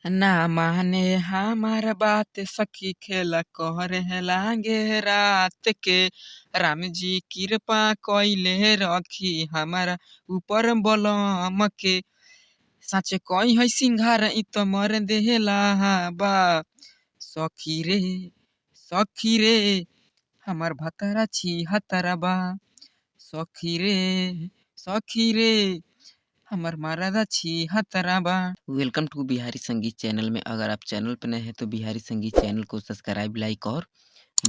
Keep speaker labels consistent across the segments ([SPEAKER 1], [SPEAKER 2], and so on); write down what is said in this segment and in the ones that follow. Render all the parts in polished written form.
[SPEAKER 1] ना माने हमार बात सखी खेला कहरे लागे रात के। राम जी कृपा कइले रखी हमारा ऊपर बलम के। साचे कई है सिंघार इ तो मर देला बा। सखी रे सखी रे हमार भतारा छी हतारा बा। सखी रे सखी रे हमार मरदा छी हतारा बा। वेलकम टू बिहारी संगीत चैनल में। अगर आप चैनल पर नए हैं तो बिहारी संगीत चैनल को सब्सक्राइब, लाइक और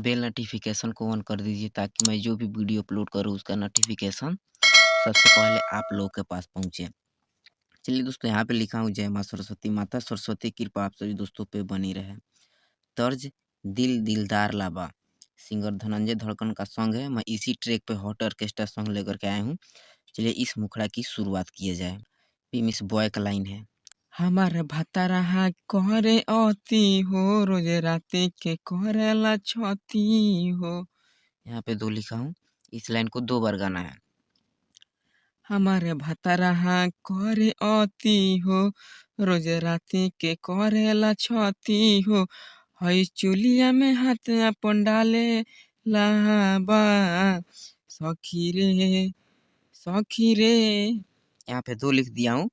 [SPEAKER 1] बेल नोटिफिकेशन को ऑन कर दीजिए ताकि मैं जो भी वीडियो अपलोड करूँ उसका नोटिफिकेशन सबसे पहले आप लोगों के पास पहुंचे। चलिए दोस्तों, यहाँ पे लिखा हूँ जय माँ सरस्वती, माता सरस्वती की कृपा आप सभी दोस्तों पे बनी रहे। तर्ज दिल दिलदार लाबा, सिंगर धनंजय धड़कन का सॉन्ग है। मैं इसी ट्रैक पे हॉट ऑर्केस्ट्रा सॉन्ग लेकर के आया हूँ। चलिए इस मुखड़ा की शुरुआत किया जाए। मिस बॉय का लाइन है, हमार भतारा करे अति हो, रोज राते के करेला छती हो। यहाँ पे दो लिखा हूँ, इस लाइन को 2 बार गाना है। हमारे भतारा करे अति हो, रोज राते के करेला छती हो। हई चुलिया में हाथ अपन डाले लाबा। सखी रे यहाँ पे 2 लिख दिया हूँ,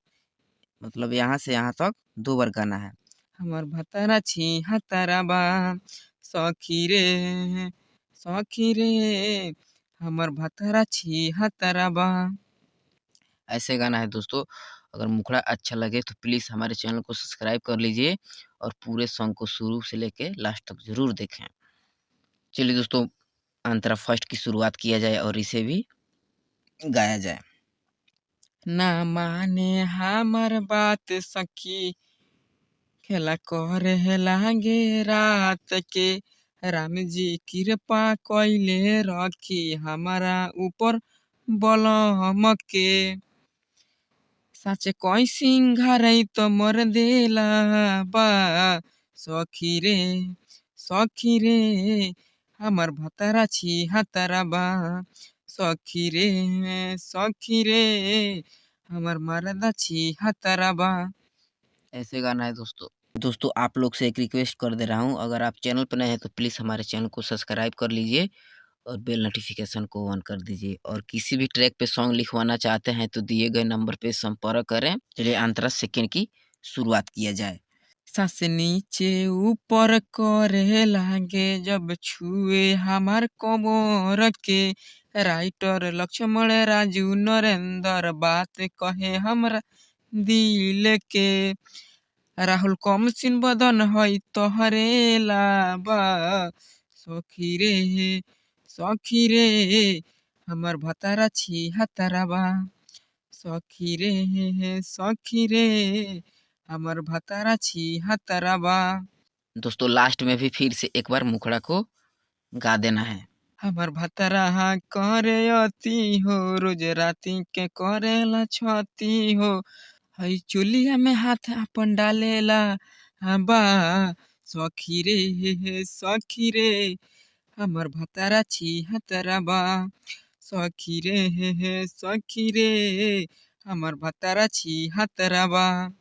[SPEAKER 1] मतलब यहाँ से यहाँ तक 2 बार गाना है। हमार भतारा छी हतारा बा। सखी रे हमार भतारा छी हतारा बा। ऐसे गाना है दोस्तों। अगर मुखड़ा अच्छा लगे तो प्लीज़ हमारे चैनल को सब्सक्राइब कर लीजिए और पूरे सॉन्ग को शुरू से लेके लास्ट तक ज़रूर देखें। चलिए दोस्तों, अंतरा फर्स्ट की शुरुआत किया जाए और इसे भी गाया जाए। ना माने हमार बात सखी खेला करे लागे रात के। राम जी कृपा कइले रखी हमारा ऊपर बलम के। साचे कोई सिंघार तो मर देला बा। सखी रे हमार भतारा छी हतारा बा। सखी रे हमार मरदा छी हतारा बा। ऐसे गाना है दोस्तों आप लोग से एक रिक्वेस्ट कर दे रहा हूँ, अगर आप चैनल पर नए हैं तो प्लीज़ हमारे चैनल को सब्सक्राइब कर लीजिए और बेल नोटिफिकेशन को ऑन कर दीजिए। और किसी भी ट्रैक पे सॉन्ग लिखवाना चाहते हैं तो दिए गए नंबर पे संपर्क करें। चलिए अंतरा सेकंड की शुरुआत किया जाए। सांस नीचे ऊपर करे लागे जब छुए हमार कमर के। राइटर लक्ष्मण राजू नरेंद्र बात कहे हमरा दिल के। राहुल कम सिन बदन हई तोहरे लाबा। सखी रे हमार भतारा छी हतारा बा। सखी रे हमार भतारा छी हतारा बा। दोस्तों लास्ट में भी फिर से एक बार मुखड़ा को गा देना है। हमार भतारा करे अति हो, रोज राती के करेला छती हो। हई चुलिया में हाथ अपन डालेला बा। सखी रे हमार भतारा छी हतारा बा। सखी रे हमार भतारा छी हतारा बा।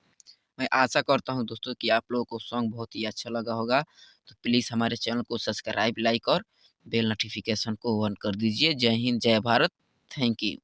[SPEAKER 1] मैं आशा करता हूँ दोस्तों कि आप लोगों को सॉन्ग बहुत ही अच्छा लगा होगा। तो प्लीज़ हमारे चैनल को सब्सक्राइब, लाइक और बेल नोटिफिकेशन को ऑन कर दीजिए। जय हिंद, जय भारत, थैंक यू।